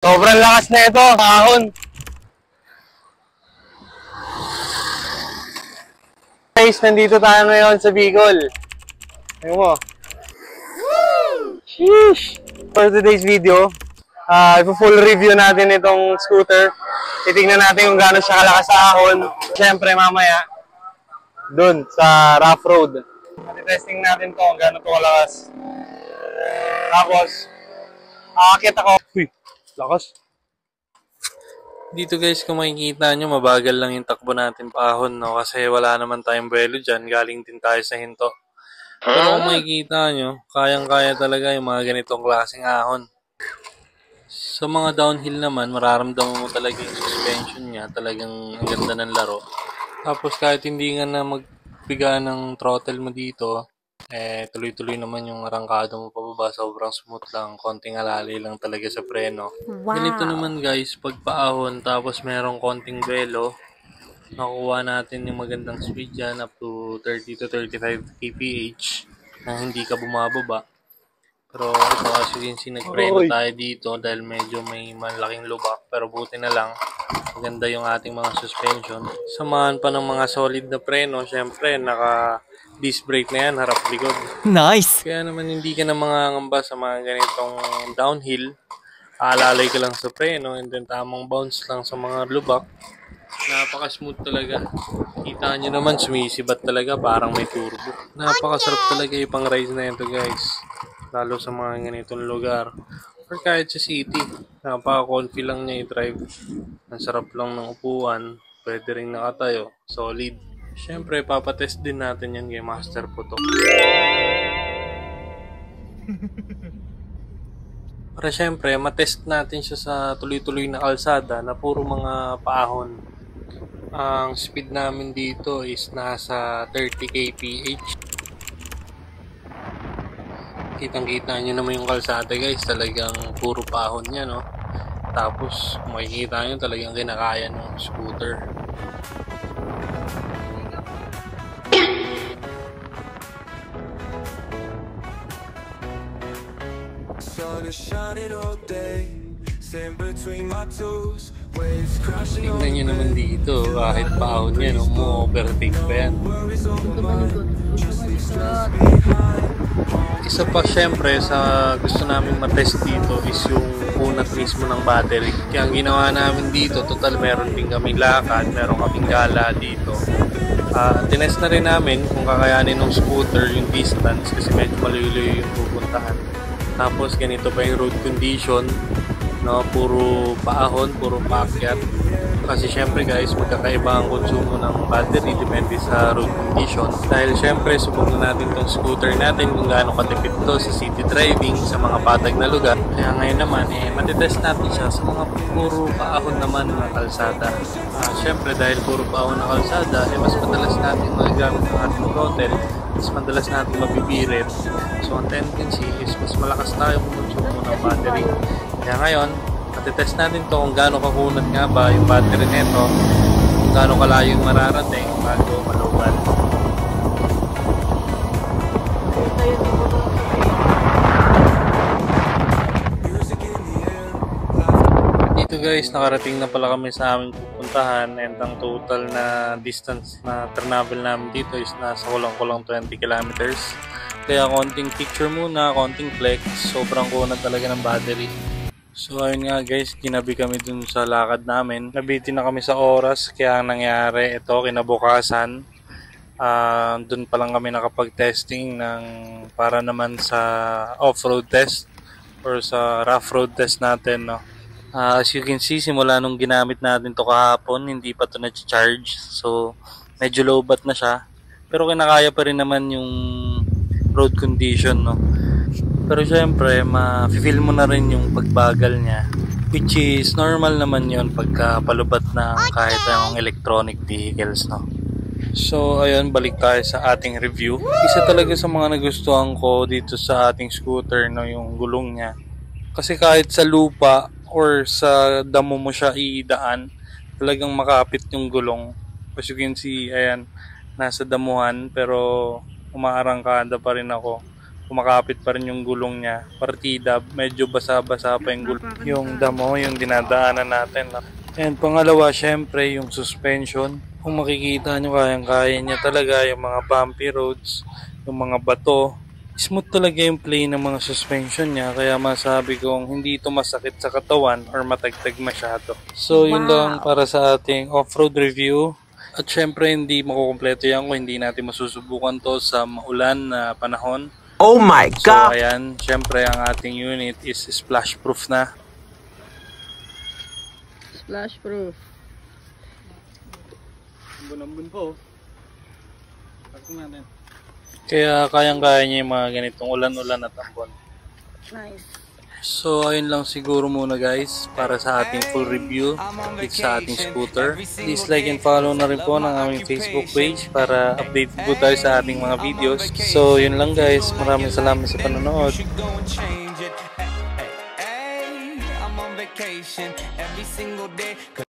Sobrang lakas na ito, ahon. Guys, nandito tayo ngayon sa Bicol. Ayun mo. Sheesh! For today's video, full review natin itong scooter. Titignan natin kung gaano siya kalakas sa ahon. Siyempre, mamaya, dun sa rough road. Testing natin to kung gaano to kalakas. Tapos, aakit ako. Uy, lakas. Dito guys, kung makikita nyo, mabagal lang yung takbo natin paahon, no? Kasi wala naman tayong buwelo dyan, galing din tayo sa hinto. Pero kung makikita nyo, kayang-kaya talaga yung mga ganitong klaseng ahon. Sa mga downhill naman, mararamdaman mo talaga yung suspension niya, talagang ang ganda ng laro. Tapos kahit hindi nga na magbiga ng throttle mo dito, tuloy-tuloy naman yung arangkado mo pababa, sobrang smooth lang, konting alalay lang talaga sa preno. Wow. Ganito naman guys, pag paahon tapos merong konting velo, nakuha natin yung magandang speed dyan up to 30 to 35 kph na hindi ka bumababa. Pero ito as you can see, nagpreno tayo dito dahil medyo may malaking lubak, pero buti na lang maganda yung ating mga suspension. Samahan pa ng mga solid na preno, syempre naka disc brake na yan, harap likod. Nice! Kaya naman hindi ka na mangangamba sa mga ganitong downhill. Aalalay ka lang sa preno and then tamang bounce lang sa mga lubak. Napaka-smooth talaga. Kita nyo naman, sumisibat talaga, parang may turbo. Napakasarap talaga ipang ride na ito guys. Lalo sa mga ganitong lugar. Or kahit sa city. Napaka-comfy lang niya i-drive. Ang sarap lang ng upuan. Pwede rin nakatayo. Solid. Siyempre, papatest din natin yan kay Master Putok. Para siyempre, matest natin siya sa tuloy-tuloy na kalsada na puro mga paahon. Ang speed namin dito is nasa 30 kph. Kitang-kita nyo naman yung kalsada guys, talagang puro paahon niya, no? Tapos, makikita nyo talagang kinakaya ng scooter. Tingnan nyo naman dito, kahit paahon yan, mo-overtake pa yan. Isa pa syempre sa gusto namin matest dito is yung unat mismo ng battery. Kaya ang ginawa namin dito, total meron din kaming lakad, meron kaming gala dito. Tinest na rin namin kung kakayanin ng scooter yung distance kasi medyo malayo yung pupuntahan. Tapos ganito pa yung road condition, no? Puro paahon, puro paakyat. Kasi syempre guys, magkakaiba ang konsumo ng battery depende sa road condition. Dahil syempre, subok na natin tong scooter natin kung gaano katipid to sa city driving, sa mga patag na lugar. Kaya ngayon naman, matitest natin siya sa mga puro paahon naman na kalsada. Syempre, dahil puro paahon na kalsada, mas madalas natin magagamit ng ating throttle, mas madalas natin mabibirit. So, ang tendency is mas malakas tayo kumonsumo ng battery. Kaya ngayon, matitest natin to kung gaano kakunat nga ba yung battery nito, kung gaano kalayo yung mararating bago malubat. Dito guys, nakarating na pala kami sa aming pupuntahan and ang total na distance na travel namin dito is nasa kulang-kulang 20 kilometers. Kaya konting picture muna, konting flex, sobrang kunat talaga ng battery. So ayun nga guys, ginabi kami dun sa lakad namin. Nabitin na kami sa oras, kaya ang nangyari ito kinabukasan. Dun pa lang kami nakapag-testing ng para naman sa off-road test or sa rough road test natin, no. As you can see, simula nung ginamit natin to kahapon, hindi pa to na-charge. So medyo low bat na siya. Pero kinakaya pa rin naman yung road condition, no. Pero syempre, ma-feel mo na rin yung pagbagal niya. Which is normal naman yon pagka palubat ng kahit anong electronic vehicles, no. So, ayun, balik tayo sa ating review. Isa talaga sa mga nagustuhan ko dito sa ating scooter, no, yung gulong niya. Kasi kahit sa lupa or sa damo mo siya idaan, talagang makapit yung gulong. As you can see, ayan, nasa damuhan, pero umaarangkada pa rin ako. kumakapit pa rin yung gulong niya. Partida, medyo basa-basa pa yung gulong. Yung damo, yung dinadaanan natin. And pangalawa, syempre, yung suspension. Kung makikita nyo, kayang-kaya niya talaga yung mga bumpy roads, yung mga bato. Smooth talaga yung play ng mga suspension niya, kaya masabi kong hindi ito masakit sa katawan or matagtag masyado. So, yun lang para sa ating off-road review. At syempre, hindi makukumpleto yan kung hindi natin masusubukan to sa maulan na panahon. Oh my God! So, ayan, syempre, ang ating unit is splash proof na. Splash proof. Ambon-ambon po. Natin. Kaya kayang-kaya niya yung mga ganitong ulan-ulan at ambon. Nice. So, ayun lang siguro muna guys para sa ating full review dito sa ating scooter. Please like and follow na rin po ng aming Facebook page para update po tayo sa ating mga videos. So, yun lang guys. Maraming salamat sa panonood. I'm on vacation every single day.